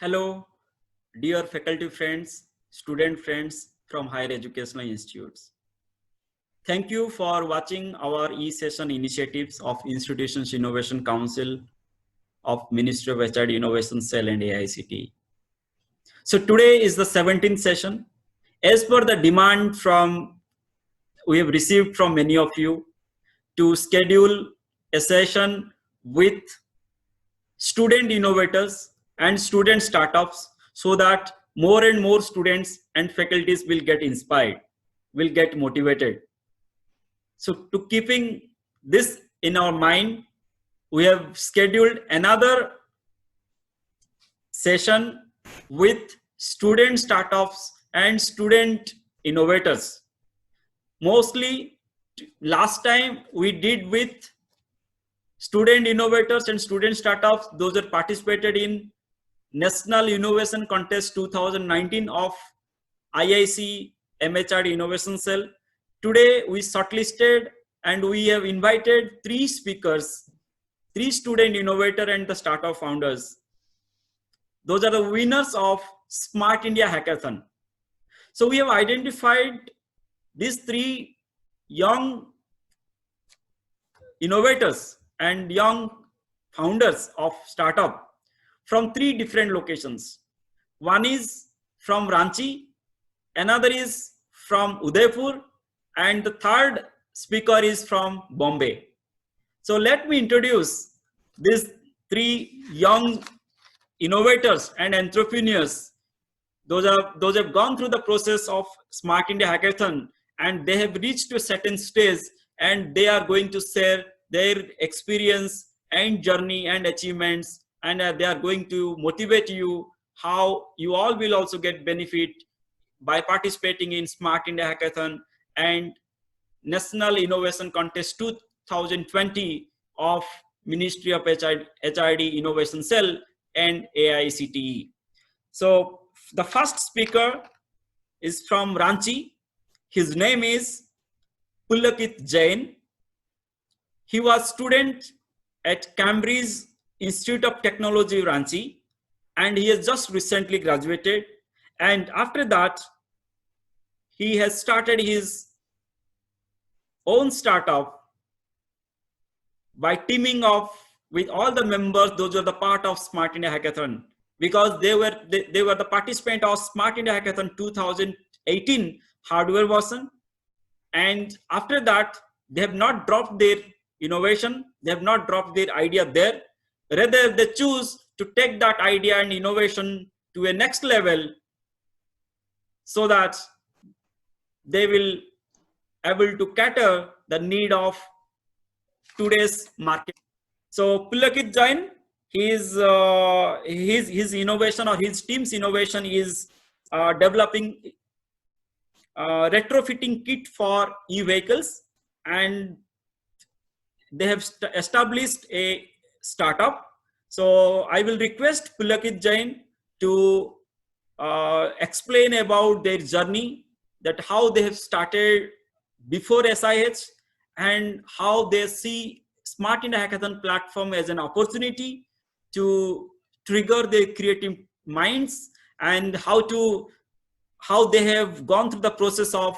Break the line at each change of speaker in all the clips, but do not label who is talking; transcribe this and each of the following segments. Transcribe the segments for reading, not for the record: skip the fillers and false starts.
Hello, dear faculty friends, student friends from higher educational institutes. Thank you for watching our e-session initiatives of Institutions Innovation Council of Ministry of HR Innovation Cell and AICTE. So today is the 17th session. As per the demand we have received from many of you to schedule a session with student innovators and student startups so that more and more students and faculties will get inspired, will get motivated. So to keeping this in our mind, we have scheduled another session with student startups and student innovators. Mostly last time we did with student innovators and student startups, those that participated in National Innovation Contest 2019 of IIC MHRD Innovation Cell. Today we shortlisted and we have invited 3 speakers, 3 student innovator and the startup founders. Those are the winners of Smart India Hackathon. So we have identified these 3 young innovators and young founders of startup from 3 different locations. One is from Ranchi, another is from Udaipur, and the third speaker is from Bombay. So let me introduce these 3 young innovators and entrepreneurs. Those have gone through the process of Smart India Hackathon and they have reached to a certain stage and they are going to share their experience and journey and achievements, and they are going to motivate you how you all will also get benefit by participating in Smart India Hackathon and National Innovation Contest 2020 of Ministry of HRD Innovation Cell and AICTE. So the first speaker is from Ranchi. His name is Pulakit Jain. He was student at Cambridge Institute of Technology, Ranchi, and he has just recently graduated. And after that, he has started his own startup by teaming up with all the members. Those are the part of Smart India Hackathon because they were the participant of Smart India Hackathon 2018 hardware version. And after that, they have not dropped their innovation, they have not dropped their idea there. Rather, they choose to take that idea and innovation to a next level so that they will able to cater the need of today's market. So Pulakit Jain, his innovation or his team's innovation is developing retrofitting kit for e-vehicles, and they have established a startup. So I will request Pulakit Jain to explain about their journey, that how they have started before SIH and how they see Smart India Hackathon platform as an opportunity to trigger their creative minds, and how they have gone through the process of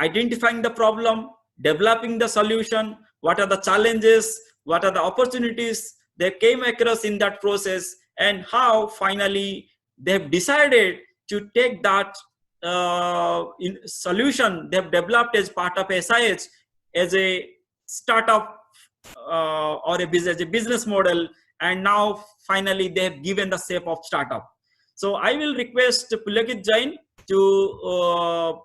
identifying the problem, developing the solution, what are the challenges, what are the opportunities they came across in that process, and how finally they have decided to take that solution they have developed as part of SIH as a startup or a business model, and now finally they have given the shape of startup. So I will request Pulakit Jain to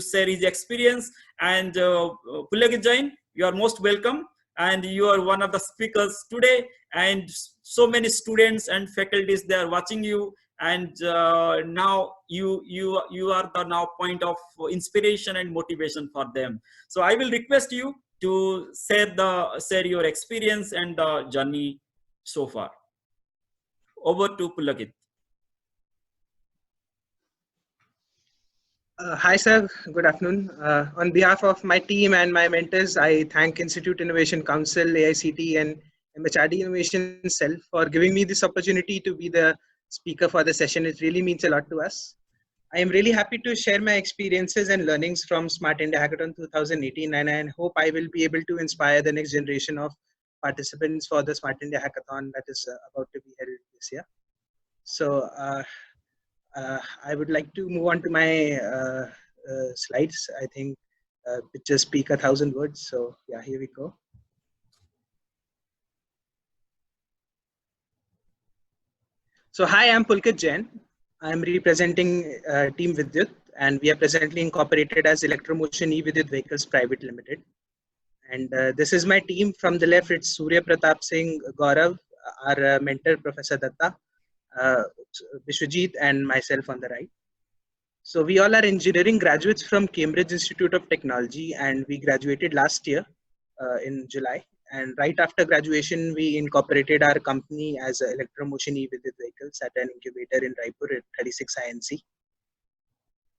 share his experience. And Pulakit Jain, you are most welcome, and you are one of the speakers today, and so many students and faculties, they are watching you, and now you are the now point of inspiration and motivation for them. So I will request you to share your experience and the journey so far. Over to Pulakit.
Hi, sir. Good afternoon. On behalf of my team and my mentors, I thank Institute Innovation Council, AICTE, and MHRD Innovation Cell for giving me this opportunity to be the speaker for the session. It really means a lot to us. I am really happy to share my experiences and learnings from Smart India Hackathon 2018, and I hope I will be able to inspire the next generation of participants for the Smart India Hackathon that is about to be held this year. So I would like to move on to my slides. I think pictures speak 1,000 words. So yeah, here we go. So hi, I'm Pulkit Jain. I'm representing Team Vidyut, and we are presently incorporated as Electromotion E-Vidyut Vehicles Private Limited. And this is my team. From the left, it's Surya Pratap Singh, Gaurav, our mentor, Professor Datta, Vishwajit, and myself on the right. So we all are engineering graduates from Cambridge Institute of Technology, and we graduated last year in July. And right after graduation, we incorporated our company as Electromotion E-Vidyut Vehicles at an incubator in Raipur at 36 INC.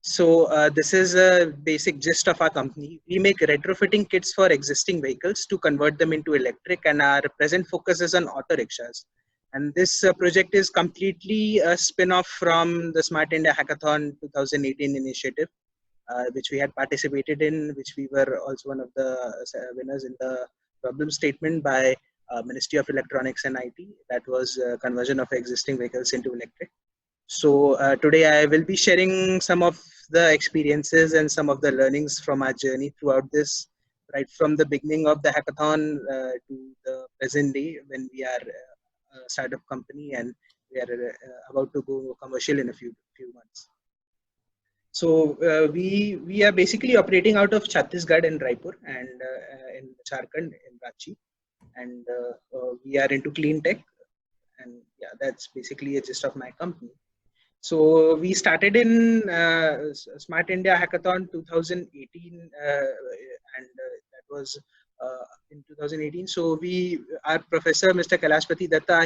So this is a basic gist of our company. We make retrofitting kits for existing vehicles to convert them into electric, and our present focus is on auto rickshaws. And this project is completely a spin-off from the Smart India Hackathon 2018 initiative, which we had participated in, which we were also one of the winners in the problem statement by Ministry of Electronics and IT. That was conversion of existing vehicles into electric. So today I will be sharing some of the experiences and some of the learnings from our journey throughout this, right from the beginning of the hackathon to the present day when we are a startup company and we are about to go commercial in a few months. So we are basically operating out of Chhattisgarh and Raipur and in Jharkhand in Ranchi, and we are into clean tech, and yeah, that's basically a gist of my company. So we started in Smart India Hackathon 2018, and that was in 2018. So our professor, Mr. Kalashpati Datta,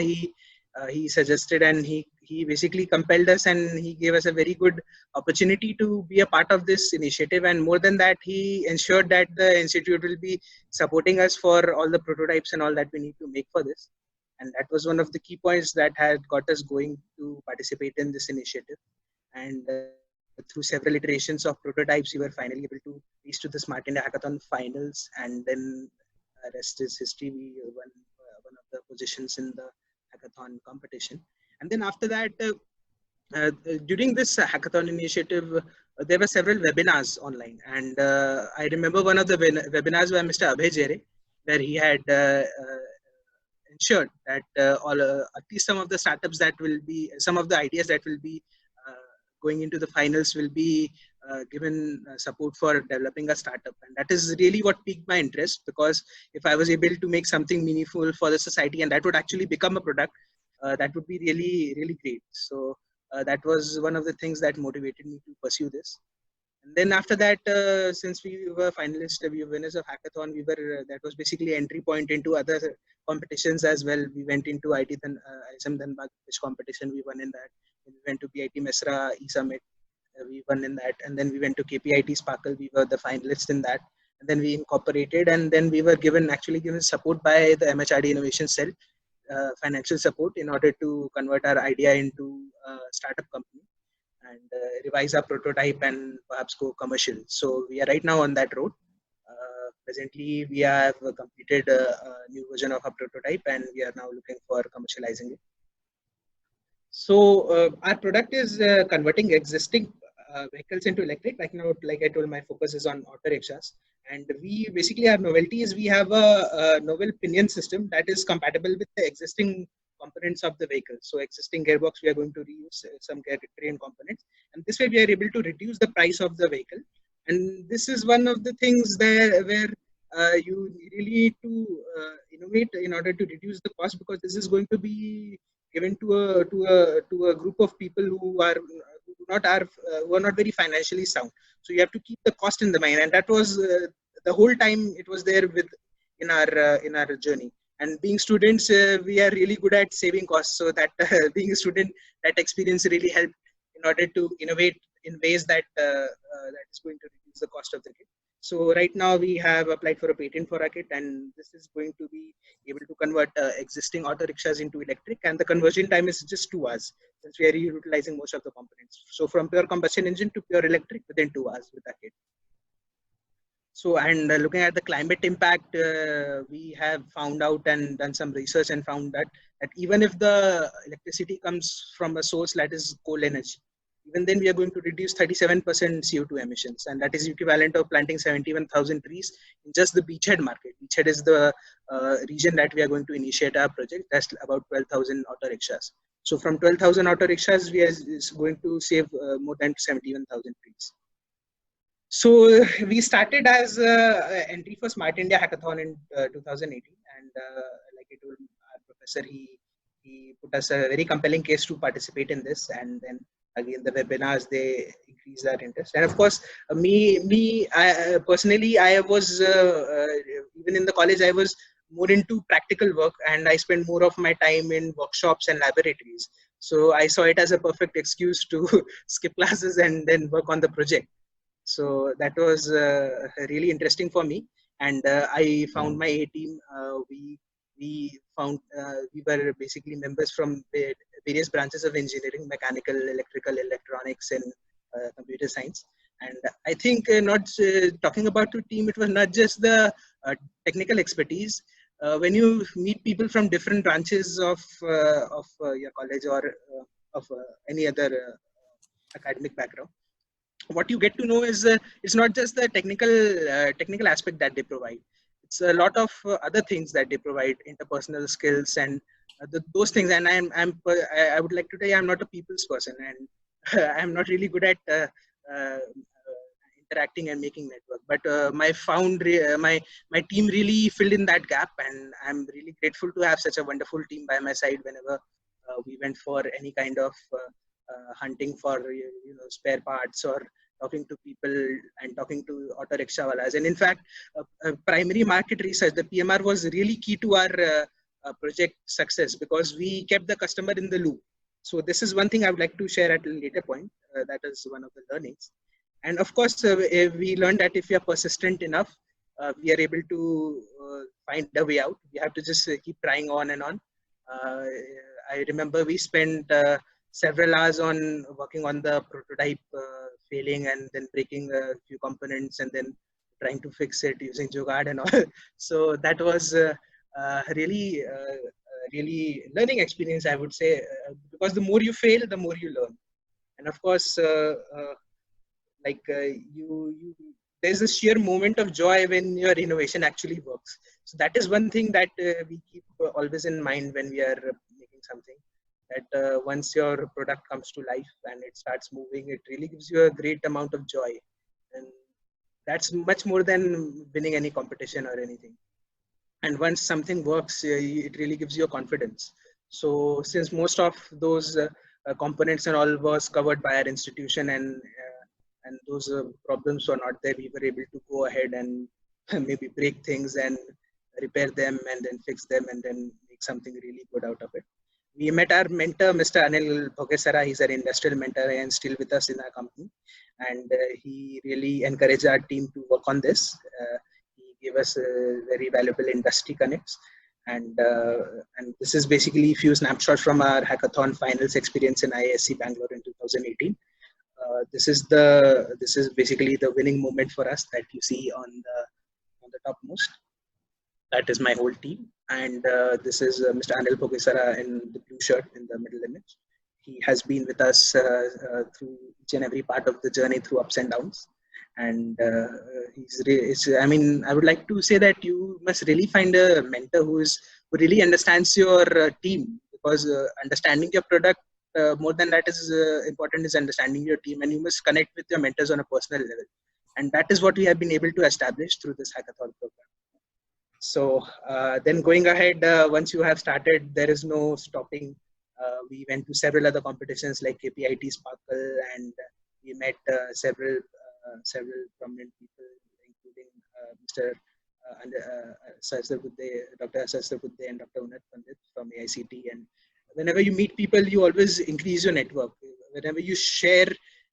he suggested and he basically compelled us, and he gave us a very good opportunity to be a part of this initiative. And more than that, he ensured that the institute will be supporting us for all the prototypes and all that we need to make for this. And that was one of the key points that had got us going to participate in this initiative. And through several iterations of prototypes, we were finally able to reach to the Smart India Hackathon finals. And then the rest is history. We won one of the positions in the hackathon competition. And then after that, during this hackathon initiative, there were several webinars online. And I remember one of the webinars by Mr. Abhay Jere, where he had ensured that at least some of the startups that will be, some of the ideas that will be going into the finals will be given support for developing a startup. And that is really what piqued my interest, because if I was able to make something meaningful for the society and that would actually become a product, that would be really, really great. So that was one of the things that motivated me to pursue this. And then after that, since we were finalists, we were winners of hackathon, that was basically entry point into other competitions as well. We went into ISM Dhanbad competition, we won in that. We went to PIT Mesra E-Summit, we won in that. And then we went to KPIT Sparkle, we were the finalists in that. And then we incorporated, and then we were actually given support by the MHRD Innovation Cell, financial support in order to convert our idea into a startup company and revise our prototype and perhaps go commercial. So we are right now on that road. Presently, we have completed a new version of our prototype, and we are now looking for commercializing it. So our product is converting existing vehicles into electric. Like I told, my focus is on auto rickshaws. And we basically, our novelty is we have a novel pinion system that is compatible with the existing components of the vehicle. So existing gearbox, we are going to reuse some train components. And this way we are able to reduce the price of the vehicle. And this is one of the things there where you really need to innovate in order to reduce the cost, because this is going to be given to a group of people who are not very financially sound. So you have to keep the cost in the mind, and that was the whole time it was there in our journey. And being students, we are really good at saving costs. So that being a student, that experience really helped in order to innovate in ways that that is going to reduce the cost of the kit. So right now we have applied for a patent for our kit, and this is going to be able to convert existing auto rickshaws into electric, and the conversion time is just 2 hours since we are utilizing most of the components. So from pure combustion engine to pure electric within 2 hours with our kit. So, and looking at the climate impact, we have found out and done some research and found that even if the electricity comes from a source that is coal energy, even then we are going to reduce 37% CO2 emissions, and that is equivalent of planting 71,000 trees in just the beachhead market. Beachhead is the region that we are going to initiate our project. That's about 12,000 auto rickshaws. So from 12,000 auto rickshaws, we are is going to save more than 71,000 trees. So we started as entry for Smart India Hackathon in 2018, and like I told our professor, he put us a very compelling case to participate in this, and then again the webinars they increased our interest. And of course, I personally I was even in the college I was more into practical work, and I spent more of my time in workshops and laboratories. So I saw it as a perfect excuse to skip classes and then work on the project. So that was really interesting for me, and I found my A team. We found we were basically members from various branches of engineering: mechanical, electrical, electronics, and computer science. And I think not talking about the team, it was not just the technical expertise. When you meet people from different branches of your college or of any other academic background, what you get to know is it's not just the technical aspect that they provide. It's a lot of other things that they provide, interpersonal skills and those things. And I would like to tell you, I'm not a people's person, and I'm not really good at interacting and making network. But my team really filled in that gap, and I'm really grateful to have such a wonderful team by my side whenever we went for any kind of hunting for spare parts or talking to people and talking to auto rickshawalas. And in fact, primary market research, the PMR was really key to our project success because we kept the customer in the loop. So this is one thing I would like to share at a later point. That is one of the learnings. And of course, we learned that if we are persistent enough, we are able to find a way out. We have to just keep trying on and on. I remember we spent several hours on working on the prototype, failing and then breaking a few components and then trying to fix it using Jugaad and all. So that was really really learning experience, I would say, because the more you fail, the more you learn. And of course, you there's a sheer moment of joy when your innovation actually works. So that is one thing that we keep always in mind when we are making something, that once your product comes to life and it starts moving, it really gives you a great amount of joy, and that's much more than winning any competition or anything. And once something works, it really gives you a confidence. So since most of those components and all was covered by our institution, and those problems were not there, we were able to go ahead and maybe break things and repair them and then fix them and then make something really good out of it. We met our mentor, Mr. Anil Bhogesara. He's an industrial mentor and still with us in our company. And he really encouraged our team to work on this. He gave us very valuable industry connects. And this is basically a few snapshots from our hackathon finals experience in IISc Bangalore in 2018. This is basically the winning moment for us that you see on the topmost. That is my whole team, and this is Mr. Anil Bhogesara in the blue shirt in the middle image. He has been with us through each and every part of the journey, through ups and downs. And I mean, I would like to say that you must really find a mentor who really understands your team, because understanding your product more than that is important is understanding your team, and you must connect with your mentors on a personal level. And that is what we have been able to establish through this hackathon program. So then going ahead, once you have started, there is no stopping. We went to several other competitions like KPIT Sparkle, and we met several prominent people, including Mr. Sahasra Budde, Dr. Sahasra Budde and Dr. Unat Pandit from AICT. And whenever you meet people, you always increase your network. Whenever you share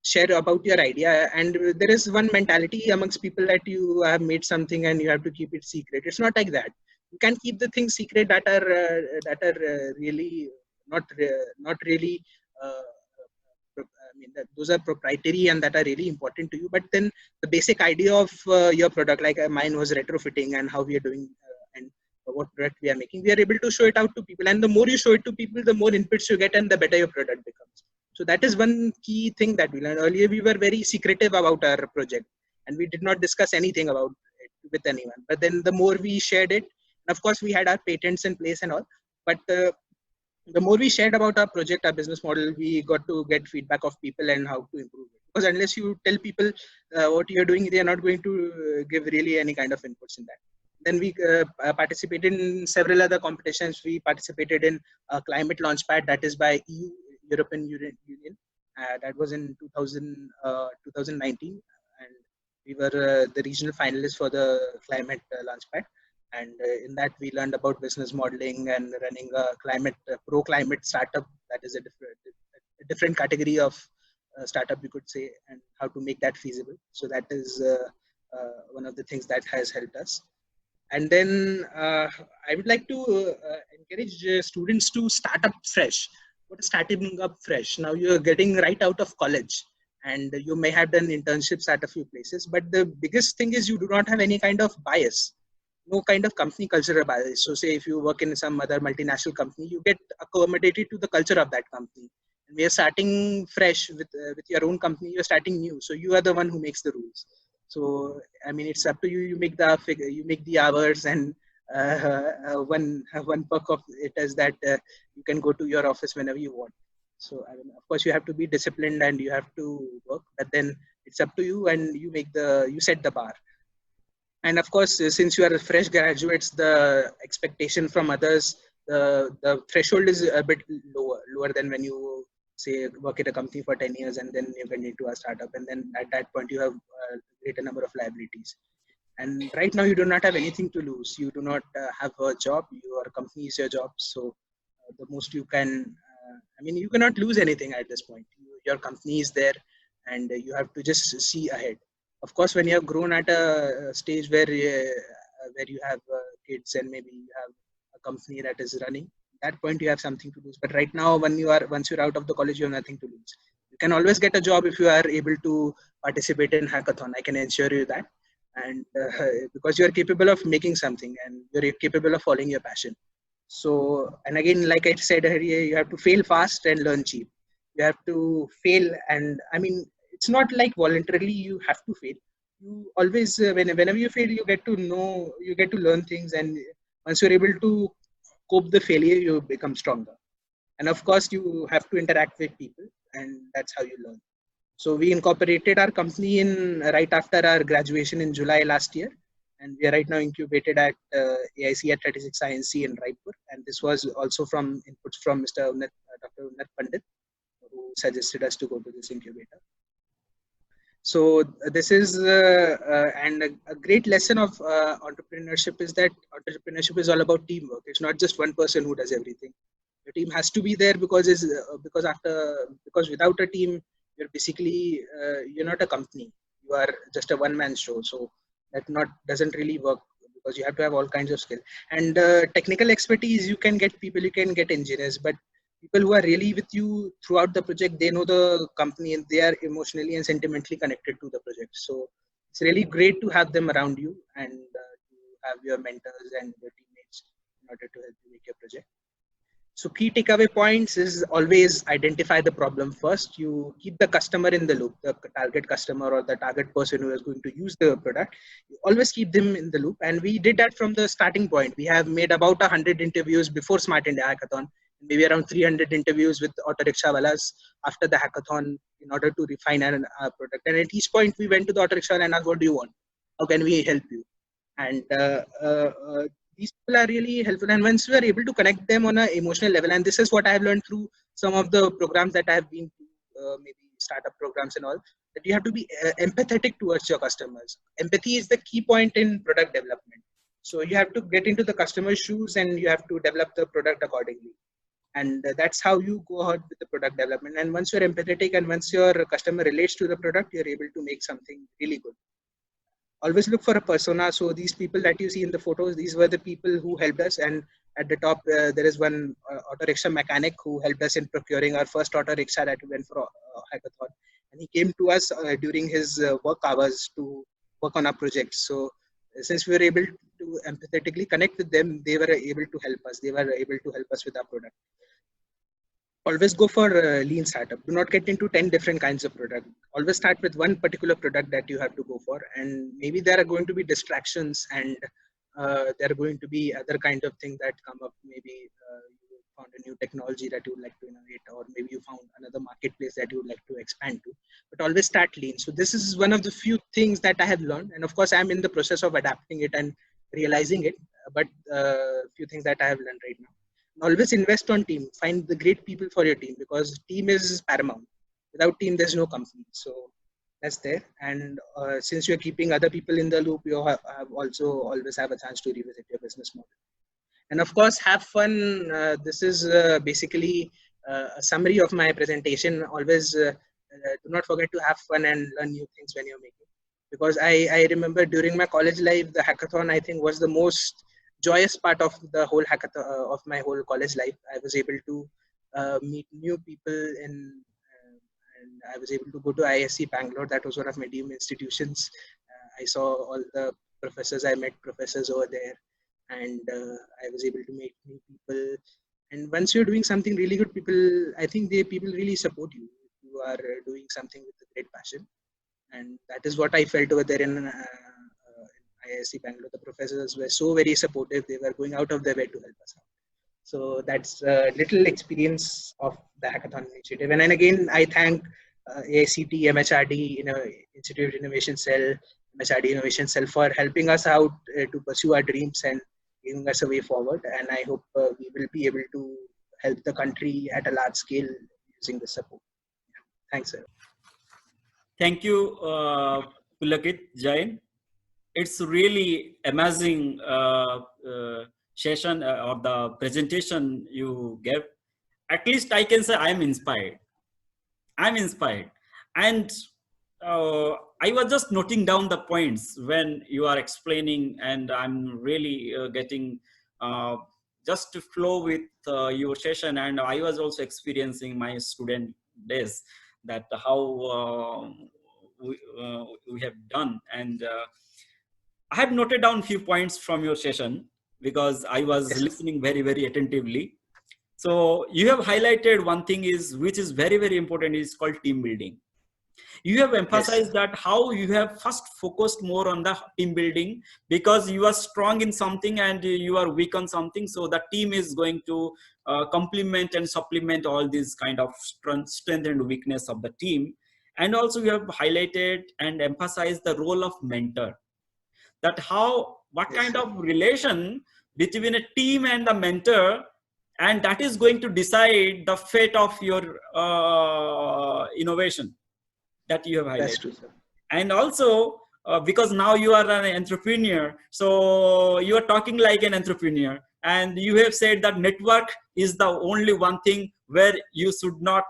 share about your idea. And there is one mentality amongst people that you have made something and you have to keep it secret. It's not like that. You can keep the things secret that are really not really I mean, that those are proprietary and that are really important to you. But then the basic idea of your product, like mine was retrofitting and how we are doing and what product we are making, we are able to show it out to people. And the more you show it to people, the more inputs you get and the better your product becomes. So that is one key thing that we learned. Earlier, we were very secretive about our project and we did not discuss anything about it with anyone. But then the more we shared it, and of course, we had our patents in place and all. But the more we shared about our project, our business model, we got to get feedback of people and how to improve it. Because unless you tell people what you're doing, they are not going to give really any kind of inputs in that. Then we participated in several other competitions. We participated in a climate launchpad that is by EU, European Union. That was in 2019. And we were the regional finalists for the climate launchpad. And in that we learned about business modeling and running a pro climate startup. That is a different category of startup, you could say, and how to make that feasible. So that is one of the things that has helped us. And then I would like to encourage students to start up fresh. What is starting up fresh? Now you're getting right out of college and you may have done internships at a few places, but the biggest thing is you do not have any kind of bias. No kind of company cultural bias. So say if you work in some other multinational company, you get accommodated to the culture of that company. And we are starting fresh with your own company. You're starting new. So you are the one who makes the rules. So, I mean, it's up to you. You make the figure, you make the hours, and one perk of it is that you can go to your office whenever you want. So, I mean, of course, you have to be disciplined and you have to work, but then it's up to you and you set the bar. And of course, since you are fresh graduates, the expectation from others, the threshold is a bit lower than when you say work at a company for 10 years and then you get into a startup. And then at that point, you have a greater number of liabilities. And right now, you do not have anything to lose. You do not have a job. Your company is your job. So the most you can, I mean, you cannot lose anything at this point. Your company is there and you have to just see ahead. Of course, when you have grown at a stage where you have kids and maybe you have a company that is running, at that point you have something to lose. But right now, once you're out of the college, you have nothing to lose. You can always get a job if you are able to participate in hackathon. I can assure you that, and because you are capable of making something and you're capable of following your passion. So, and again, like I said earlier, you have to fail fast and learn cheap. You have to fail, and I mean, it's not like voluntarily you have to fail. You always, whenever you fail, you get to learn things, and once you're able to cope the failure, you become stronger. And of course, you have to interact with people, and that's how you learn. So we incorporated our company in right after our graduation in July last year, and we are right now incubated at AIC at 36 INC in Raipur. And this was also from inputs from Dr. Unnat Pandit, who suggested us to go to this incubator. So this is and a great lesson of entrepreneurship is that entrepreneurship is all about teamwork. It's not just one person who does everything. The team has to be there because without a team, you're basically you're not a company. You are just a one-man show. So that doesn't really work because you have to have all kinds of skill and technical expertise. You can get people, you can get engineers, but people who are really with you throughout the project, they know the company and they are emotionally and sentimentally connected to the project. So it's really great to have them around you and to have your mentors and your teammates in order to help you make your project. So key takeaway points is always identify the problem first. You keep the customer in the loop, the target customer or the target person who is going to use the product. You always keep them in the loop. And we did that from the starting point. We have made about 100 interviews before Smart India Hackathon, maybe around 300 interviews with auto rickshaw walas after the hackathon in order to refine our product. And at each point, we went to the auto rickshaw and asked, what do you want? How can we help you? And these people are really helpful. And once we are able to connect them on an emotional level, and this is what I have learned through some of the programs that I have been to, maybe startup programs and all, that you have to be empathetic towards your customers. Empathy is the key point in product development. So you have to get into the customer's shoes and you have to develop the product accordingly. And that's how you go ahead with the product development. And once you're empathetic and once your customer relates to the product, you're able to make something really good. Always look for a persona. So these people that you see in the photos, these were the people who helped us. And at the top, there is one auto rickshaw mechanic who helped us in procuring our first auto rickshaw that we went for a hackathon. And he came to us during his work hours to work on our projects. So since we were able to empathetically connect with them, they were able to help us. They were able to help us with our product. Always go for lean startup. Do not get into 10 different kinds of product. Always start with one particular product that you have to go for. And maybe there are going to be distractions, and there are going to be other kind of things that come up. Maybe you found a new technology that you would like to innovate, or maybe you found another marketplace that you would like to expand to. But always start lean. So this is one of the few things that I have learned. And of course, I'm in the process of adapting it and realizing it. But few things that I have learned right now. Always invest on team. Find the great people for your team, because team is paramount. Without team, there's no company. So that's there. And since you're keeping other people in the loop, you have also always have a chance to revisit your business model. And of course, have fun. This is basically a summary of my presentation. Always do not forget to have fun and learn new things when you're making. Because I remember during my college life, the hackathon, I think, was the most joyous part of the whole hackathon of my whole college life. I was able to meet new people and I was able to go to ISC Bangalore. That was one of my dream institutions. I saw all the professors. I met professors over there, and I was able to meet new people. And once you're doing something really good, I think people really support you. You are doing something with a great passion, and that is what I felt over there in ISC Bangalore. The professors were so very supportive. They were going out of their way to help us out. So that's a little experience of the hackathon initiative. And then again, I thank AICT, MHRD, Institute of Innovation Cell, MHRD Innovation Cell for helping us out to pursue our dreams and giving us a way forward. And I hope we will be able to help the country at a large scale using the support. Thanks, sir.
Thank you, Pulakit Jain. It's really amazing session or the presentation you gave. At least I can say I'm inspired. I'm inspired. And I was just noting down the points when you are explaining, and I'm really getting just to flow with your session. And I was also experiencing my student days, that how we have done. And I have noted down a few points from your session because I was listening very, very attentively. So you have highlighted one thing which is very, very important, is called team building. You have emphasized that how you have first focused more on the team building because you are strong in something and you are weak on something. So the team is going to complement and supplement all these kind of strength and weakness of the team. And also you have highlighted and emphasized the role of mentor. That what kind of relation between a team and the mentor, and that is going to decide the fate of your innovation that you have highlighted.
That's true, sir.
And also because now you are an entrepreneur, so you are talking like an entrepreneur, and you have said that network is the only one thing where you should not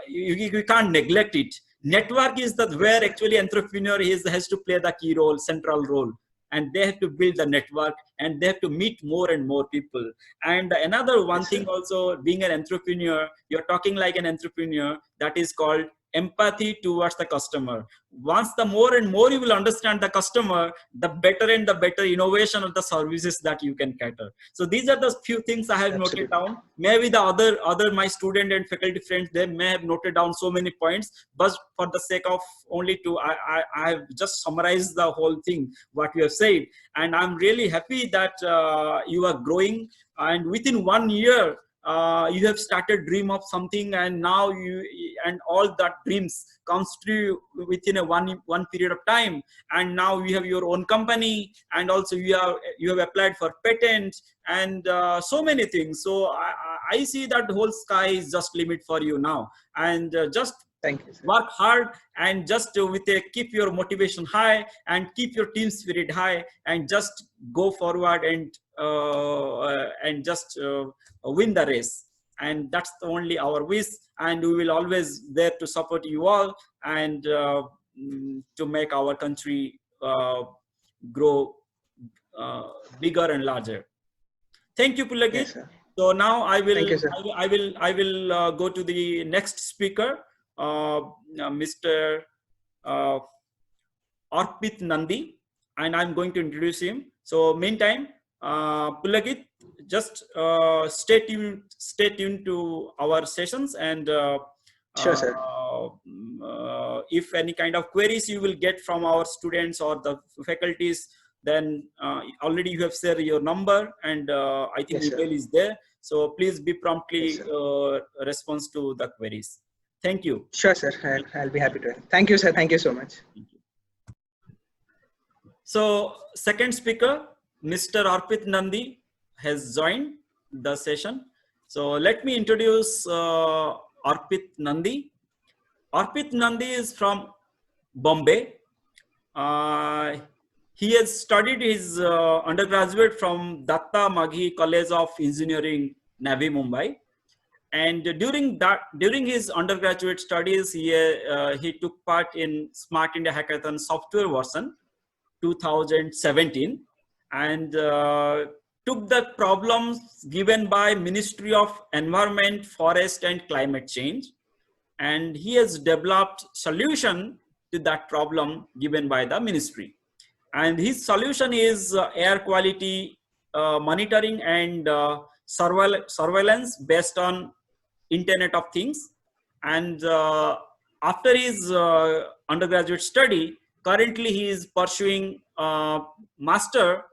you can't neglect it. Network is where actually entrepreneur has to play the key role, central role, and they have to build the network and they have to meet more and more people. And another one thing also, being an entrepreneur, you're talking like an entrepreneur, that is called empathy towards the customer. Once the more and more you will understand the customer, the better and the better innovation of the services that you can cater. So these are the few things I have noted down. Maybe the other my student and faculty friends, they may have noted down so many points, but for the sake of only I have just summarized the whole thing what you have said. And I'm really happy that you are growing, and within 1 year you have started dream of something, and now all that dreams comes true within a one period of time. And now you have your own company, and also you have applied for patent and so many things. So I see that the whole sky is just limit for you now. And just
thank you, sir.
Work hard, and just keep your motivation high and keep your team spirit high, and just go forward and and just win the race. And that's the only our wish, and we will always there to support you all, and to make our country grow bigger and larger. Thank you, Pulakit.
Yes, sir.
So now
Thank you, sir.
I will go to the next speaker, Mr. Arpit Nandi, and I'm going to introduce him. So meantime, Pulakit, just stay tuned to our sessions, and
Sure, sir.
if any kind of queries you will get from our students or the faculties, then already you have shared your number, and I think
Yes, sir.
email is there. So please be promptly
Yes,
response to the queries. Thank you.
Sure, sir. I'll be happy to. Thank you, sir. Thank you so much.
So second speaker, Mr. Arpit Nandi, has joined the session. So let me introduce Arpit Nandi. Arpit Nandi is from Bombay. He has studied his undergraduate from Datta Maghi College of Engineering, Navi Mumbai. And during his undergraduate studies, he took part in Smart India Hackathon software version 2017, and took the problems given by Ministry of Environment, Forest and Climate Change, and he has developed solution to that problem given by the ministry. And his solution is air quality monitoring and surveillance based on Internet of Things. And after his undergraduate study, currently he is pursuing a master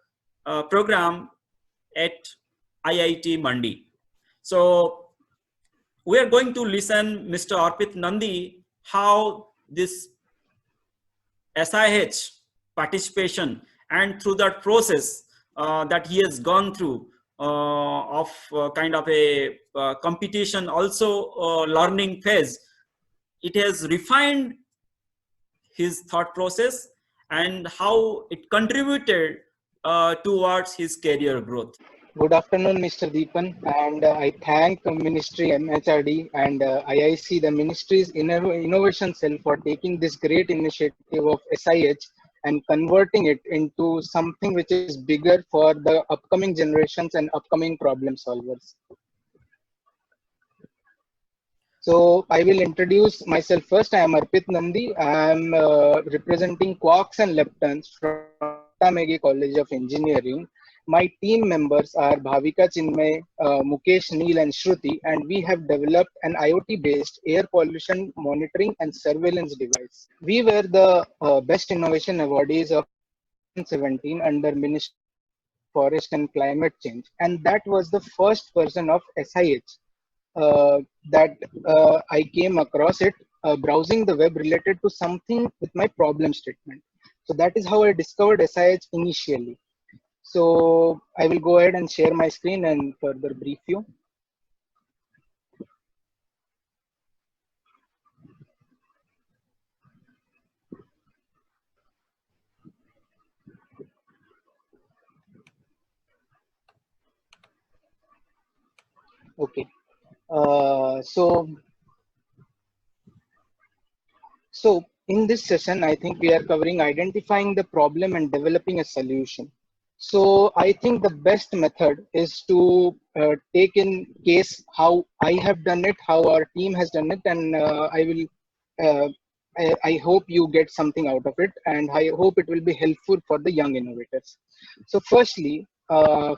program at IIT Mandi. So we are going to listen Mr. Arpit Nandi how this SIH participation, and through that process that he has gone through of kind of a competition, also learning phase, it has refined his thought process and how it contributed towards his career growth.
Good afternoon, Mr. Deepan, and I thank Ministry MHRD and IIC, the Ministry's Innovation Cell, for taking this great initiative of SIH and converting it into something which is bigger for the upcoming generations and upcoming problem solvers. So I will introduce myself first. I am Arpit Nandi. I am representing quarks and leptons from Datta Maghi College of Engineering. My team members are Bhavika Chinmay, Mukesh, Neel and Shruti, and we have developed an IoT-based air pollution monitoring and surveillance device. We were the Best Innovation Awardees of 2017 under Ministry of Forest and Climate Change, and that was the first version of SIH that I came across it browsing the web related to something with my problem statement. So that is how I discovered SIH initially. So I will go ahead and share my screen and further brief you. Okay. So in this session, I think we are covering identifying the problem and developing a solution. So I think the best method is to take in case how I have done it, how our team has done it, and I hope you get something out of it, and I hope it will be helpful for the young innovators. So firstly,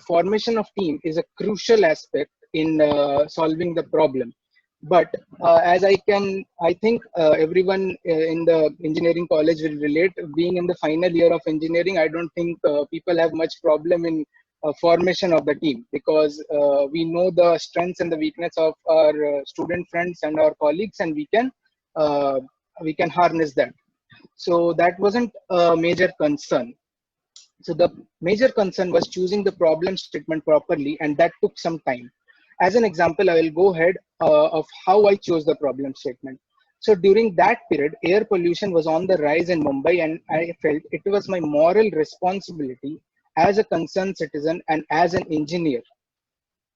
formation of team is a crucial aspect in solving the problem. But as I think everyone in the engineering college will relate, being in the final year of engineering, I don't think people have much problem in formation of the team, because we know the strengths and the weakness of our student friends and our colleagues, and we can harness that. So that wasn't a major concern. So the major concern was choosing the problem statement properly, and that took some time. As an example, I will go ahead of how I chose the problem statement. So during that period, air pollution was on the rise in Mumbai, and I felt it was my moral responsibility as a concerned citizen and as an engineer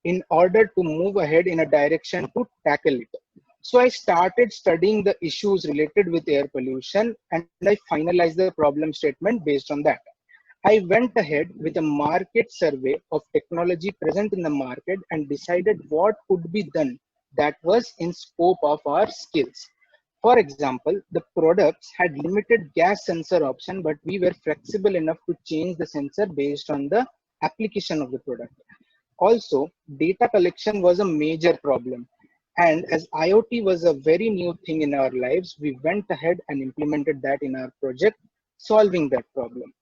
in order to move ahead in a direction to tackle it. So I started studying the issues related with air pollution and I finalized the problem statement based on that. I went ahead with a market survey of technology present in the market and decided what could be done that was in scope of our skills. For example, the products had limited gas sensor option, but we were flexible enough to change the sensor based on the application of the product. Also, data collection was a major problem. And as IoT was a very new thing in our lives, we went ahead and implemented that in our project, solving that problem.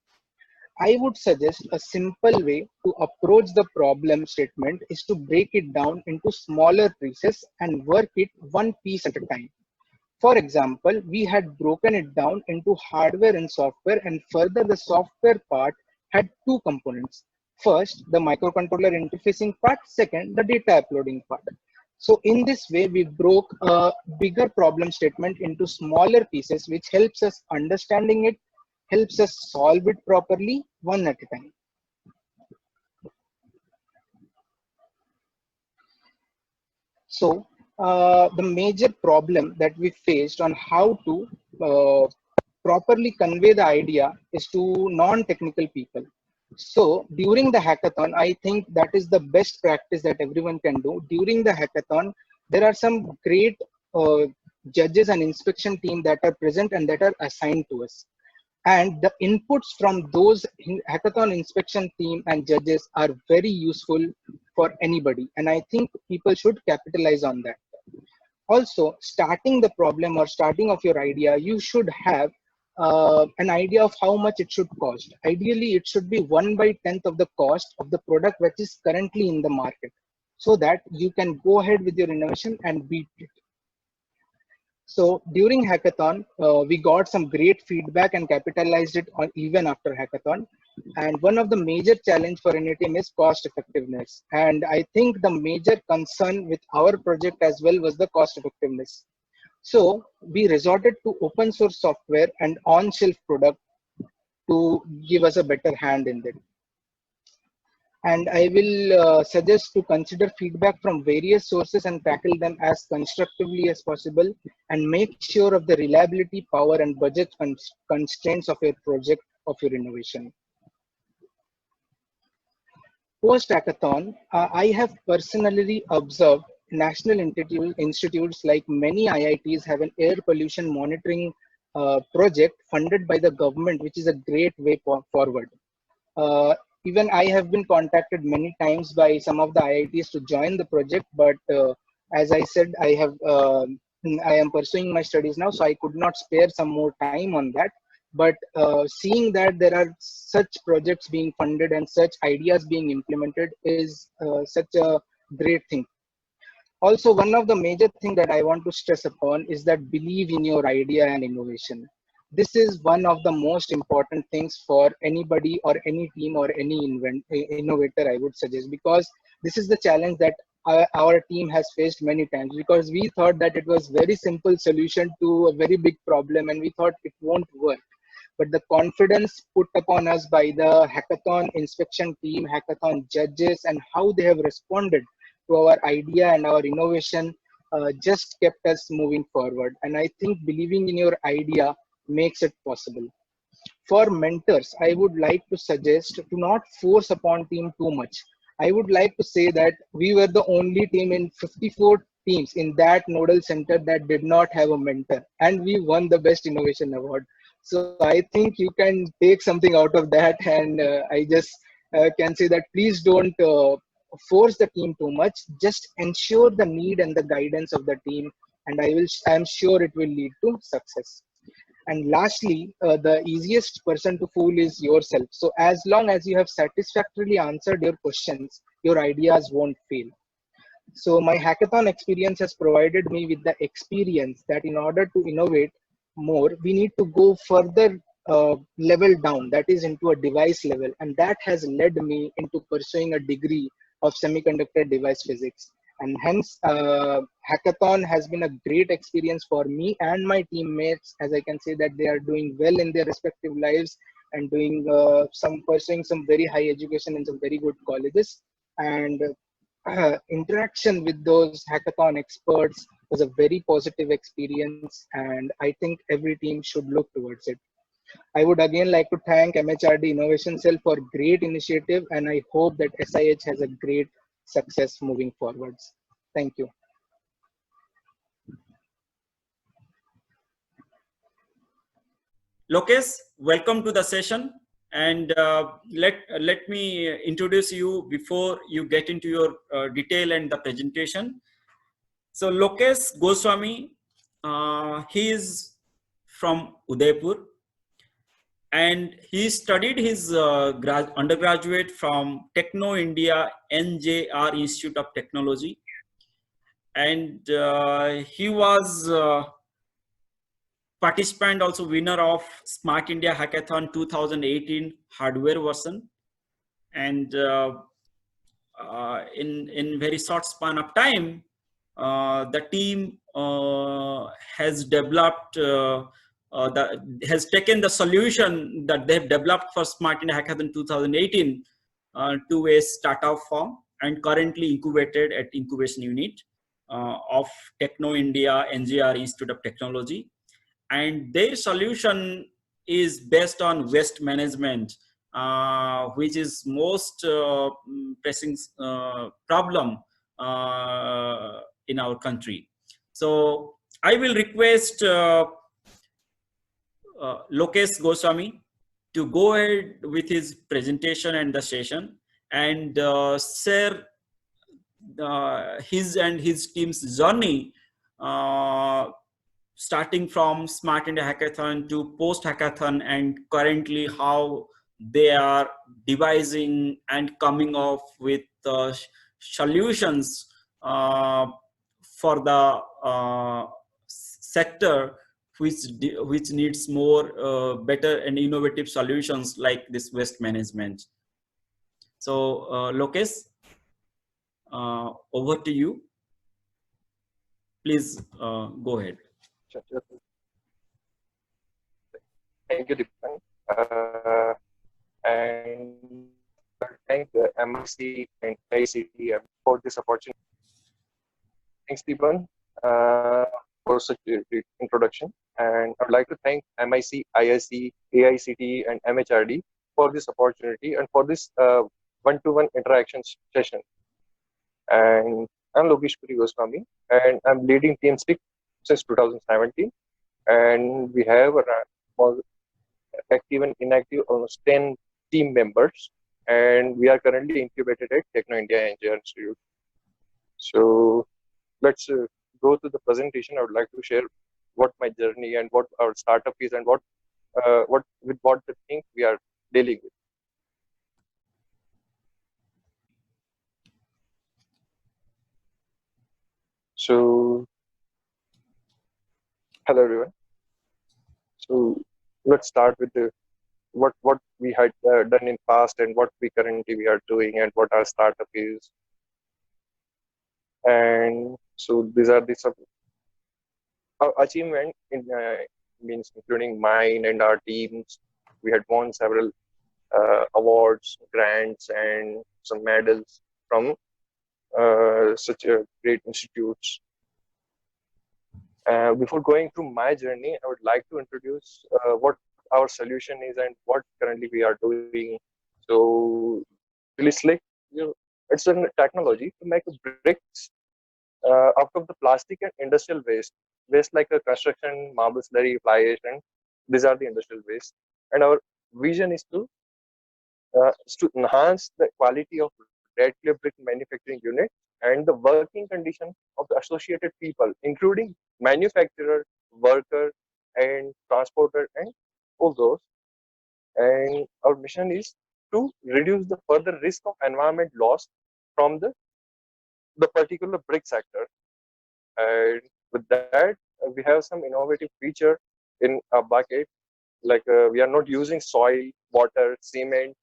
I would suggest a simple way to approach the problem statement is to break it down into smaller pieces and work it one piece at a time. For example, we had broken it down into hardware and software, and further the software part had two components. First, the microcontroller interfacing part, second, the data uploading part. So in this way, we broke a bigger problem statement into smaller pieces, which helps us understanding it, helps us solve it properly, one at a time. So the major problem that we faced on how to properly convey the idea is to non-technical people. So during the hackathon, I think that is the best practice that everyone can do. During the hackathon, there are some great uh, judges and inspection team that are present and that are assigned to us. And the inputs from those hackathon inspection team and judges are very useful for anybody. And I think people should capitalize on that. Also, starting the problem or starting of your idea, you should have an idea of how much it should cost. Ideally, it should be 1/10th of the cost of the product which is currently in the market, so that you can go ahead with your innovation and beat it. So during hackathon, we got some great feedback and capitalized it on even after hackathon. And one of the major challenge for any team is cost effectiveness. And I think the major concern with our project as well was the cost effectiveness. So we resorted to open source software and on-shelf product to give us a better hand in it. And I will suggest to consider feedback from various sources and tackle them as constructively as possible, and make sure of the reliability, power, and budget constraints of your project, of your innovation. Post hackathon, I have personally observed national institutes like many IITs have an air pollution monitoring project funded by the government, which is a great way forward. Even I have been contacted many times by some of the IITs to join the project, but as I said, I am pursuing my studies now, so I could not spare some more time on that. But seeing that there are such projects being funded and such ideas being implemented is such a great thing. Also, one of the major things that I want to stress upon is that believe in your idea and innovation. This is one of the most important things for anybody or any team or any innovator, I would suggest, because this is the challenge that our team has faced many times, because we thought that it was very simple solution to a very big problem and we thought it won't work. But the confidence put upon us by the hackathon inspection team, hackathon judges, and how they have responded to our idea and our innovation just kept us moving forward. And I think believing in your idea makes it possible. For mentors, I would like to suggest to not force upon team too much. I would like to say that we were the only team in 54 teams in that nodal center that did not have a mentor, and we won the best innovation award. So I think you can take something out of that, and I just can say that please don't force the team too much. Just ensure the need and the guidance of the team, and I am sure it will lead to success. And lastly, the easiest person to fool is yourself. So as long as you have satisfactorily answered your questions, your ideas won't fail. So my hackathon experience has provided me with the experience that in order to innovate more, we need to go further level down, that is into a device level. And that has led me into pursuing a degree of semiconductor device physics. And hence, hackathon has been a great experience for me and my teammates, as I can say that they are doing well in their respective lives. and doing pursuing some very high education in some very good colleges. And interaction with those hackathon experts was a very positive experience, and I think every team should look towards it. I would again like to thank MHRD Innovation Cell for great initiative, and I hope that SIH has a great success moving forwards. Thank you.
Lokesh, welcome to the session. And let me introduce you before you get into your detail and the presentation. So Lokesh Goswami, he is from Udaipur, and he studied his undergraduate from Techno India NJR Institute of Technology, and he was participant, also winner of Smart India Hackathon 2018 hardware version. And in very short span of time, the team has developed has taken the solution that they've developed for Smart India Hackathon 2018 to a startup form, and currently incubated at incubation unit of Techno India NGR Institute of Technology. And their solution is based on waste management, which is most pressing problem in our country. So I will request Lokesh Goswami to go ahead with his presentation and the session, and share his and his team's journey, starting from Smart India Hackathon to post hackathon, and currently how they are devising and coming up with solutions for the sector which needs more better and innovative solutions like this waste management. So Lokesh, over to you. Please go ahead.
Sure. Thank you, Deepan. And thank the MIC and ICT for this opportunity. Thanks, Deepan, for such a great introduction. And I would like to thank MIC, IIC, AICT, and MHRD for this opportunity and for this one-to-one interaction session. And I'm Lokesh Goswami, and I'm leading Team SPIC since 2017. And we have around active and inactive almost 10 team members, and we are currently incubated at Techno India Engineering Institute. So let's go to the presentation. I would like to share what my journey and what our startup is, and what the thing we are dealing with. So hello everyone. So let's start with the what we had done in past, and what we currently are doing, and what our startup is. And so these are the achievement in means including mine and our teams. We had won several awards, grants, and some medals from such great institutes. Before going through my journey, I would like to introduce what our solution is and what currently we are doing. So, really slick, it's a technology to make bricks out of the plastic and industrial waste like a construction, marble slurry, fly ash, and these are the industrial waste. And our vision is to enhance the quality of red clay brick manufacturing unit and the working condition of the associated people, including manufacturer, worker, and transporter, and all those. And our mission is to reduce the further risk of environment loss from the particular brick sector. And with that, we have some innovative feature in a bucket, like we are not using soil, water, cement,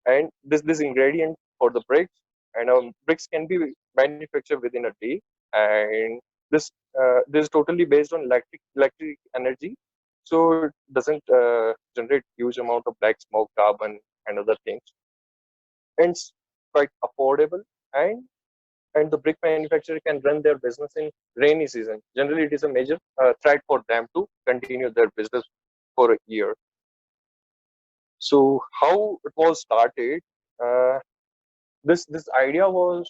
and this ingredient for the bricks, and our bricks can be manufactured within a day. And this is totally based on electric energy, so it doesn't generate huge amount of black smoke, carbon, and other things. And it's quite affordable, and the brick manufacturer can run their business in rainy season. Generally, it is a major threat for them to continue their business for a year. So how it was started? Uh, this idea was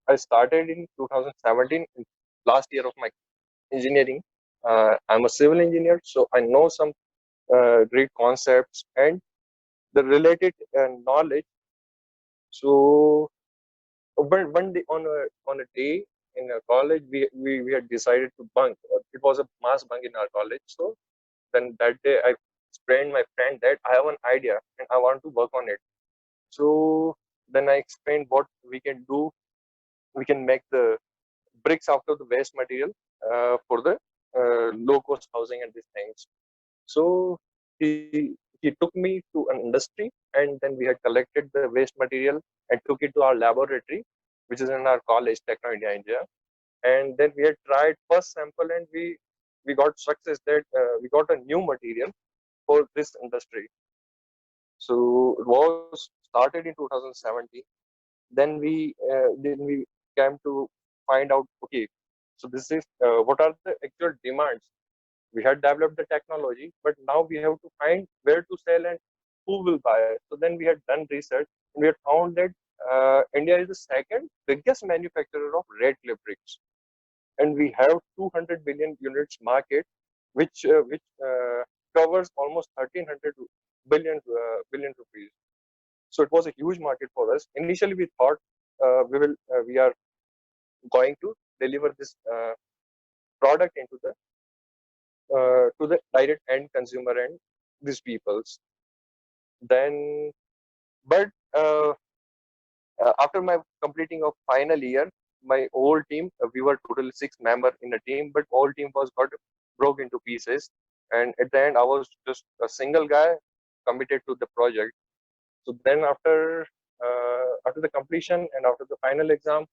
I started in 2017, last year of my engineering. I'm a civil engineer, so I know some great concepts and the related knowledge. So one day on a day in a college, we had decided to bunk. It was a mass bunk in our college. So then that day I explained my friend that I have an idea and I want to work on it. So then I explained what we can do. We can make the bricks out of the waste material for the low cost housing and these things. So he took me to an industry, and then we had collected the waste material and took it to our laboratory, which is in our college, Techno India India. And then we had tried first sample, and we got success that we got a new material for this industry. So it was started in 2017. Then we came to find out, okay, so this is what are the actual demands. We had developed the technology, but now we have to find where to sell and who will buy it. So then we had done research, and we had found that India is the second biggest manufacturer of red clay bricks, and we have 200 billion units market, which covers almost 1300 billion rupees. So it was a huge market for us. Initially, we thought we are going to deliver this product into the to the direct end consumer and these peoples. Then, but after my completing of final year, my whole team, we were total 6 members in a team, but whole team was got broke into pieces. And at the end, I was just a single guy committed to the project. So then after the completion and after the final exam,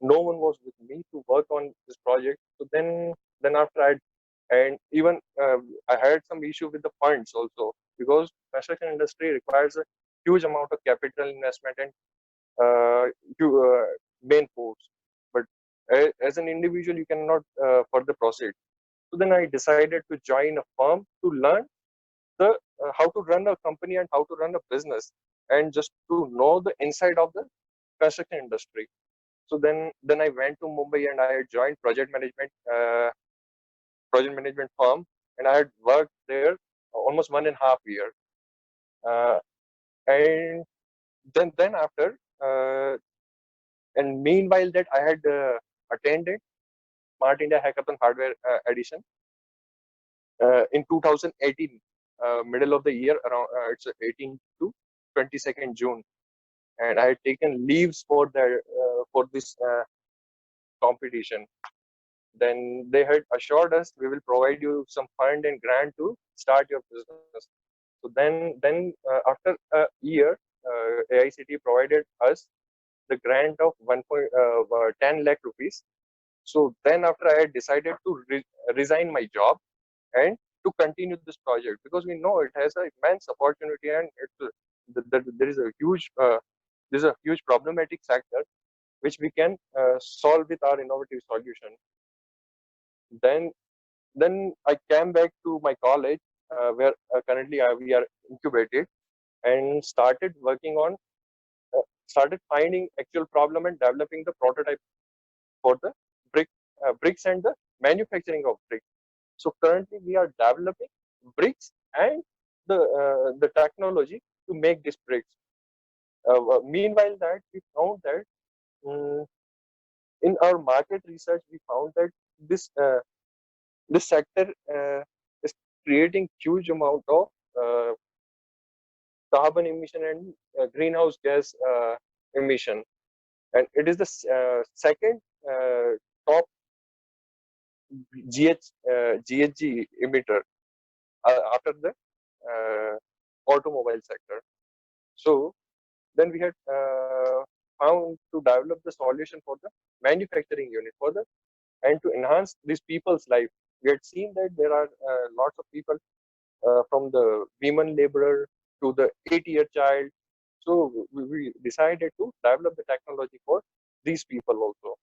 no one was with me to work on this project. So then after and even I had some issue with the funds also, because construction industry requires a huge amount of capital investment and uh, main force. But as an individual, you cannot further proceed. So then I decided to join a firm to learn the how to run a company and how to run a business, and just to know the inside of the construction industry. So then I went to Mumbai and I joined project management firm, and I had worked there almost 1.5 year. Uh, and then after and meanwhile that I had attended Smart India Hackathon Hardware Edition in 2018, middle of the year, around it's 18 to 22nd June, and I had taken leaves for this competition. Then they had assured us we will provide you some fund and grant to start your business. So then after a year, AICT provided us the grant of 10 lakh rupees. So then after I had decided to resign my job and to continue this project, because we know it has an immense opportunity, and there is a huge problematic sector which we can solve with our innovative solution. Then I came back to my college, where currently we are incubated, and started finding actual problem and developing the prototype for the bricks and the manufacturing of bricks. So currently we are developing bricks and the technology to make these bricks. Meanwhile, that we found that um, in our market research, we found that this sector is creating huge amount of uh, carbon emission and greenhouse gas emission, and it is the second top GHG emitter after the uh, automobile sector. So then we had found to develop the solution for the manufacturing unit for the and to enhance these people's life. we had seen that there are lots of people from the women laborer to the 8-year child. So we decided to develop the technology for these people also.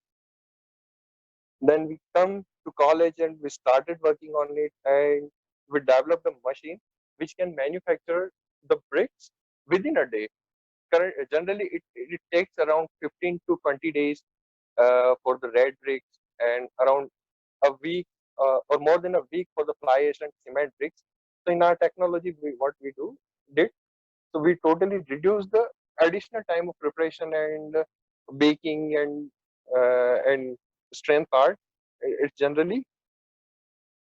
Then we come to college and we started working on it, and we developed a machine which can manufacture the bricks within a day. Generally, it takes around 15 to 20 days for the red bricks, and around a week or more than a week for the fly ash and cement bricks. So in our technology, what we did, so we totally reduced the additional time of preparation and baking and strength part. It's generally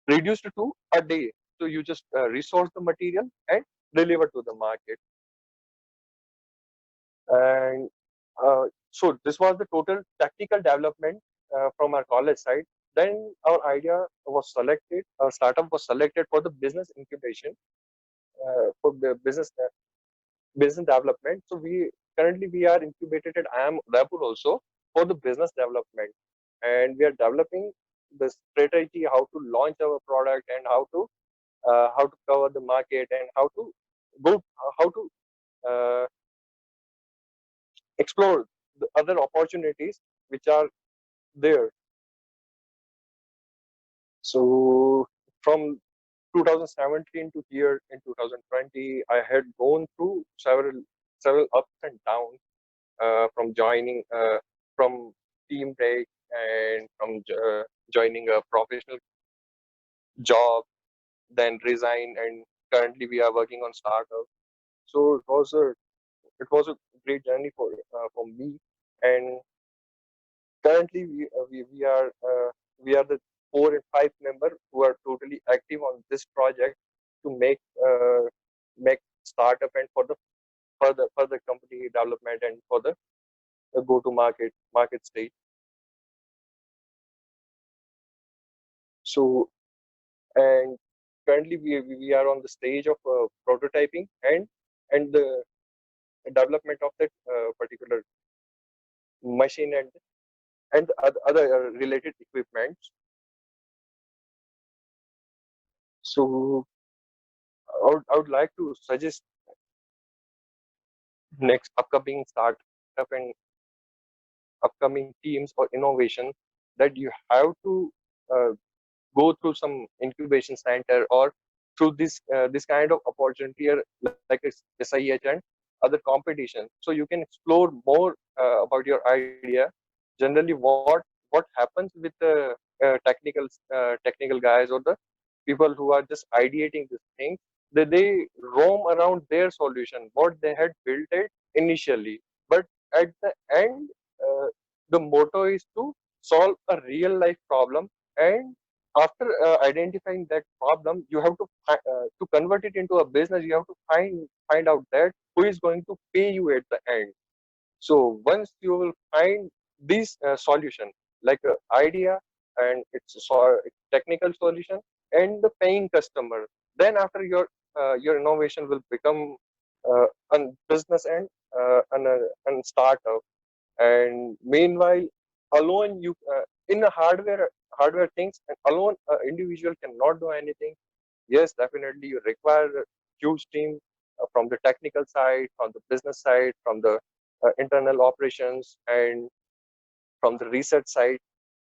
reduced to a day. So you just resource the material and deliver to the market. And so this was the total technical development from our college side. Then our idea was selected, our startup was selected for the business incubation, for the business development. So we are incubated at IIM Udaipur also for the business development, and we are developing the strategy how to launch our product and how to cover the market and how to uh, explore the other opportunities which are there. So from 2017 to here in 2020, I had gone through several ups and downs, from joining from team break and from joining a professional job, then resign, and currently we are working on startup. So it was a great journey for me, and currently we are the 4 and 5 member who are totally active on this project to make startup and for the further company development and for the go to market stage. So, and currently we are on the stage of prototyping and the development of that particular machine and other related equipments. So I would like to suggest next upcoming startup and upcoming teams or innovation that you have to uh, go through some incubation center or through this kind of opportunity like SIH and other competition, so you can explore more about your idea. Generally, what happens with the technical guys or the people who are just ideating this thing, they roam around their solution what they had built it initially, but at the end, the motto is to solve a real life problem, and after identifying that problem, you have to convert it into a business. You have to find out that who is going to pay you at the end. So once you will find this solution, like an idea and its technical solution and the paying customer, then after your innovation will become a business and startup. And meanwhile, alone you in the hardware things, and alone individual cannot do anything. Yes, definitely you require a huge team from the technical side, from the business side, from the internal operations, and from the research side.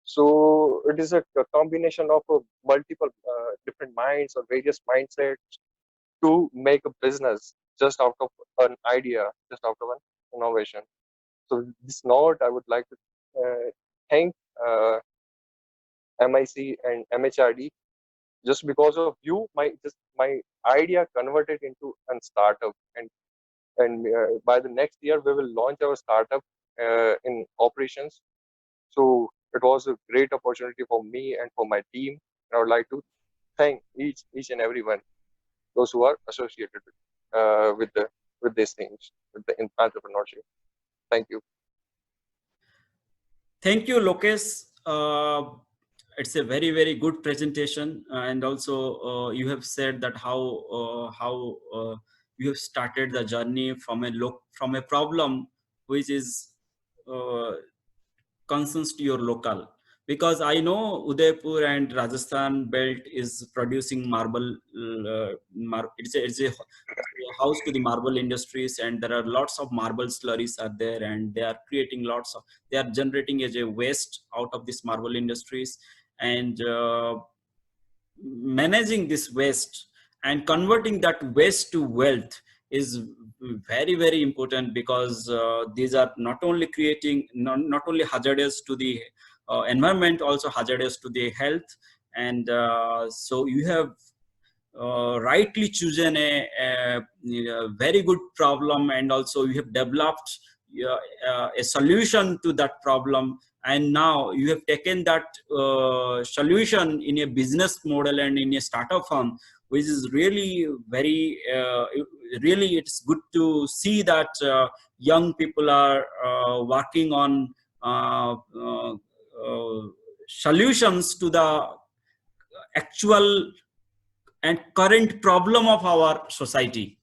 So it is a combination of multiple different minds or various mindsets to make a business just out of an idea, just out of an innovation. So this note, I would like to thank MIC and MHRD. Just because of you, my idea converted into a startup, and by the next year we will launch our startup in operations. So it was a great opportunity for me and for my team. And I would like to thank each and everyone, those who are associated with these things, with the entrepreneurship. Thank you.
Thank you, Lokesh. It's a very, very good presentation, and also you have said that how you have started the journey from a problem which is concerns to your local. because I know Udaipur and Rajasthan belt is producing marble. It's a house to the marble industries, and there are lots of marble slurries are there, and they are creating lots of. They are generating as a waste out of this marble industries, and managing this waste and converting that waste to wealth is very, very important, because these are not only creating not only hazardous to the environment, also hazardous to the health. And so you have rightly chosen a very good problem, and also you have developed a solution to that problem, and now you have taken that solution in a business model and in a startup firm, which is really very really it's good to see that young people are working on solutions to the actual and current problem of our society.